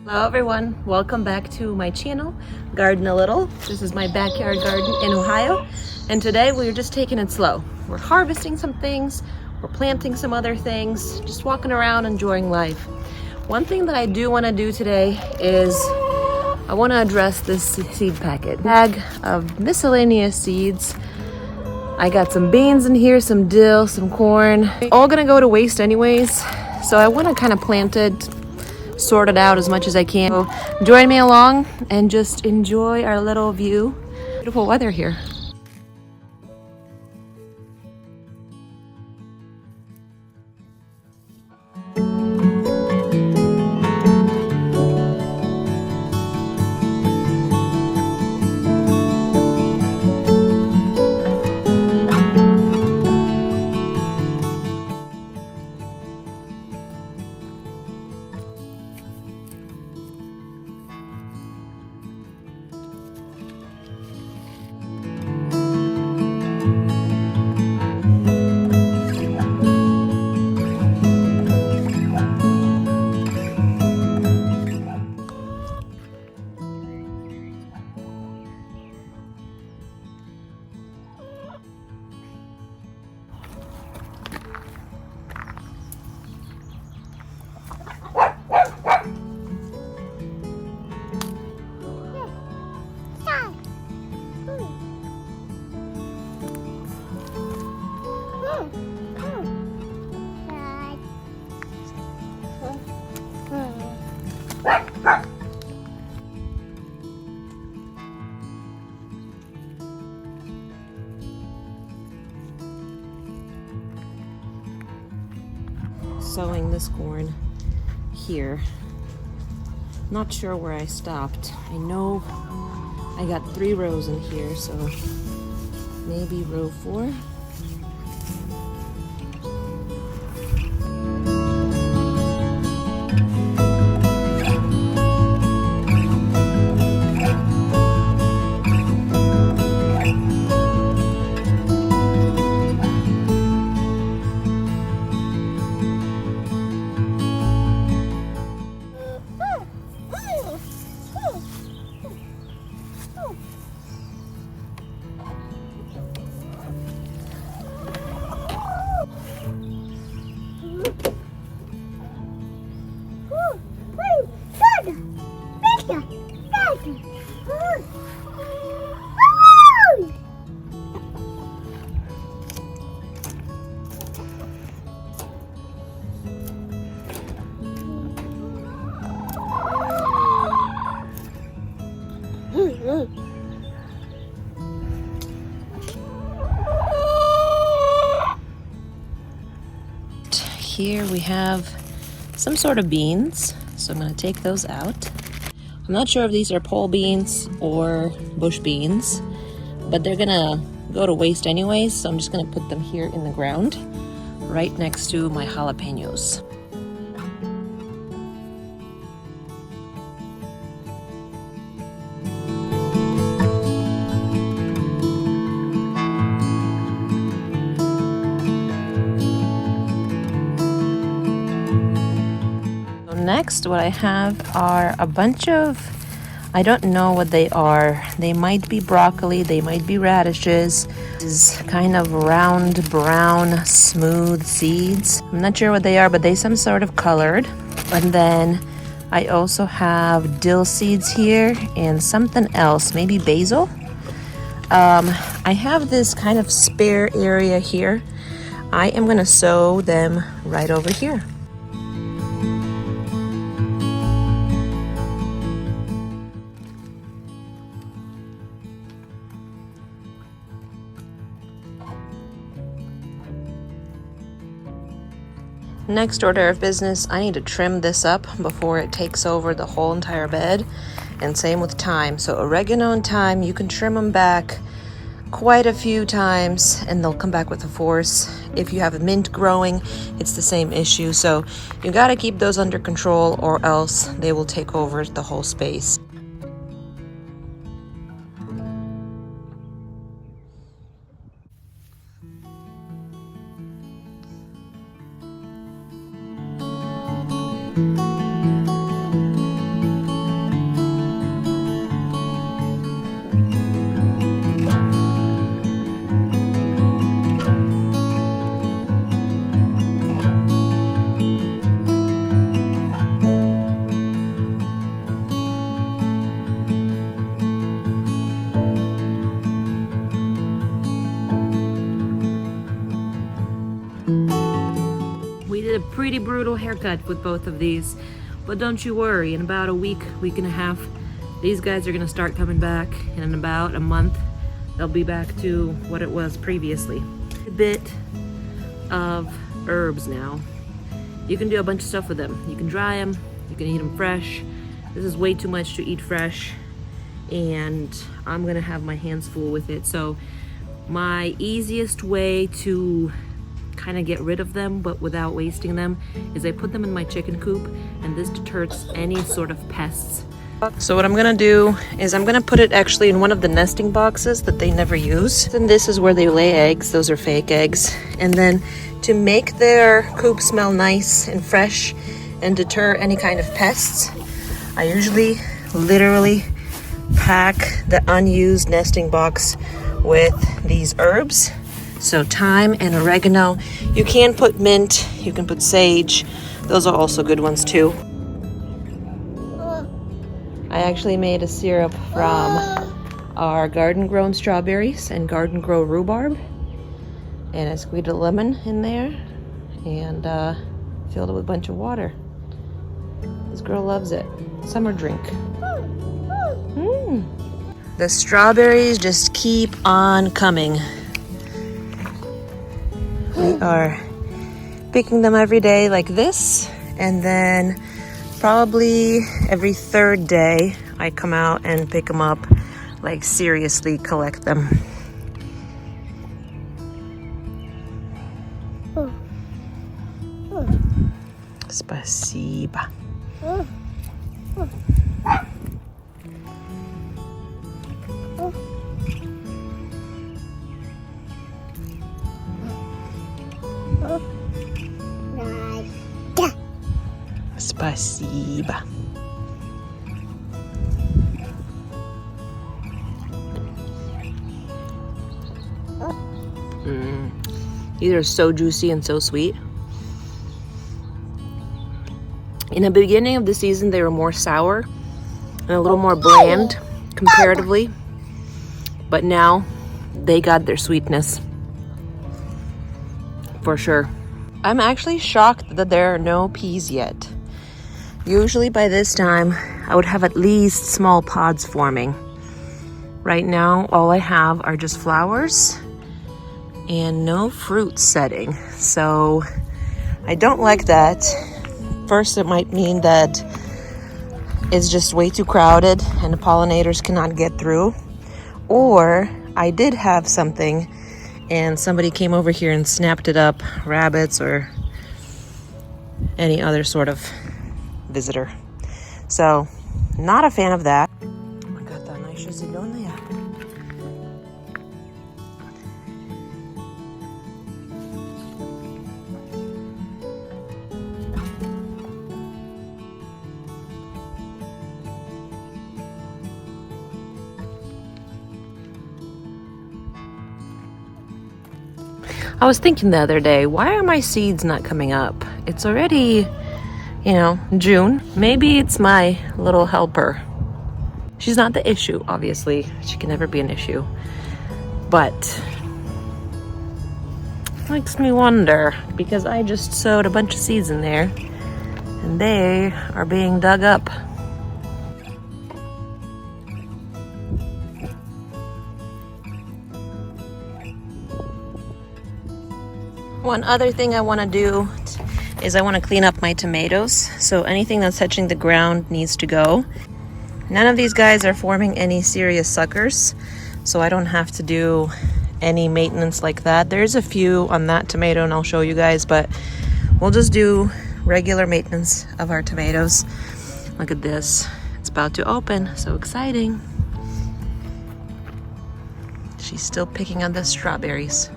Hello everyone, welcome back to my channel, Garden a Little. This is my backyard garden in Ohio, and today we're just taking it slow. We're harvesting some things, we're planting some other things, just walking around enjoying life. One thing that I do want to do today is I want to address this seed packet. Bag of miscellaneous seeds. I got some beans in here, some dill, some corn. All gonna go to waste anyways, so I want to kind of plant it, sort it out as much as I can. So join me along and just enjoy our little view. Beautiful weather here. Sowing this corn here. Not sure where I stopped. I know I got 3 rows in here, so maybe row 4. Here we have some sort of beans, so I'm going to take those out. I'm not sure if these are pole beans or bush beans, but they're going to go to waste anyways, so I'm just going to put them here in the ground right next to my jalapenos. Next, what I have are a bunch of, I don't know what they are. They might be broccoli, they might be radishes. This is kind of round, brown, smooth seeds. I'm not sure what they are, but they some sort of colored. And then I also have dill seeds here and something else, maybe basil. I have this kind of spare area here. I am gonna sow them right over here. Next order of business, I need to trim this up before it takes over the whole entire bed, and same with thyme. So oregano and thyme, you can trim them back quite a few times and they'll come back with a force. If you have mint growing, it's the same issue. So you got to keep those under control or else they will take over the whole space. We did a pretty brutal haircut with both of these, but don't you worry, in about a week and a half, these guys are gonna start coming back, and in about a month, they'll be back to what it was previously. A bit of herbs now. You can do a bunch of stuff with them. You can dry them, you can eat them fresh. This is way too much to eat fresh, and I'm gonna have my hands full with it. So my easiest way to kind of get rid of them but without wasting them is I put them in my chicken coop, and this deters any sort of pests. So what I'm gonna do is I'm gonna put it actually in one of the nesting boxes that they never use. And this is where they lay eggs. Those are fake eggs. And then to make their coop smell nice and fresh and deter any kind of pests, I usually literally pack the unused nesting box with these herbs. So thyme and oregano. You can put mint, you can put sage. Those are also good ones too. I actually made a syrup from our garden grown strawberries and garden grown rhubarb. And I squeezed a lemon in there and filled it with a bunch of water. This girl loves it. Summer drink. The strawberries just keep on coming. We are picking them every day like this, and then probably every third day I come out and pick them up, like seriously collect them. Spasiba. Spasiba. These are so juicy and so sweet. In the beginning of the season, they were more sour and a little more bland comparatively, but now they got their sweetness for sure. I'm actually shocked that there are no peas yet. Usually by this time, I would have at least small pods forming. Right now, all I have are just flowers and no fruit setting. So I don't like that. First, it might mean that it's just way too crowded and the pollinators cannot get through. Or I did have something and somebody came over here and snapped it up, rabbits or any other sort of visitor. So, not a fan of that. I was thinking the other day, why are my seeds not coming up? It's already, June. Maybe it's my little helper. She's not the issue, obviously. She can never be an issue. But it makes me wonder, because I just sowed a bunch of seeds in there and they are being dug up. One other thing I want to do is I want to clean up my tomatoes. So anything that's touching the ground needs to go. None of these guys are forming any serious suckers, so I don't have to do any maintenance like that. There's a few on that tomato and I'll show you guys, but we'll just do regular maintenance of our tomatoes. Look at this. It's about to open. So exciting. She's still picking on the strawberries.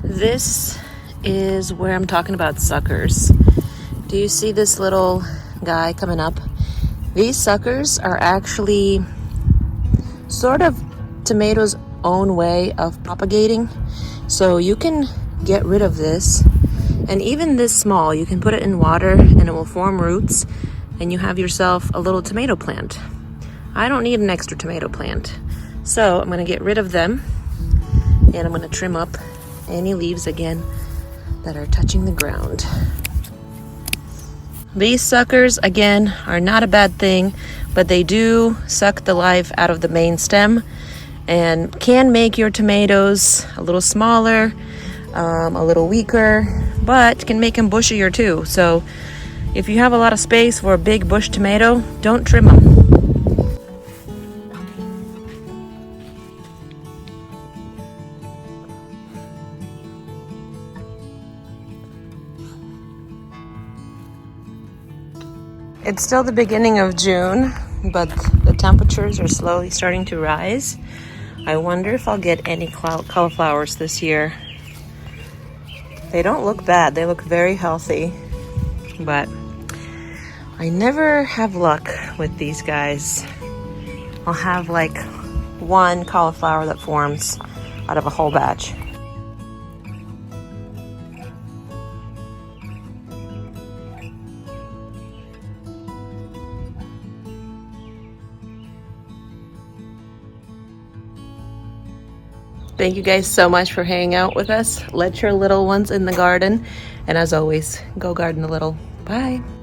This is where I'm talking about suckers. Do you see this little guy coming up? These suckers are actually sort of tomatoes own way of propagating. So you can get rid of this, and even this small, you can put it in water and it will form roots, and you have yourself a little tomato plant. I don't need an extra tomato plant. So I'm gonna get rid of them, and I'm gonna trim up any leaves again that are touching the ground. These suckers, again, are not a bad thing, but they do suck the life out of the main stem and can make your tomatoes a little smaller, a little weaker, but can make them bushier too. So if you have a lot of space for a big bush tomato, don't trim them. It's still the beginning of June, but the temperatures are slowly starting to rise. I wonder if I'll get any cauliflowers this year. They don't look bad. They look very healthy, but I never have luck with these guys. I'll have like one cauliflower that forms out of a whole batch. Thank you guys so much for hanging out with us. Let your little ones in the garden. And as always, go garden a little. Bye. Hi.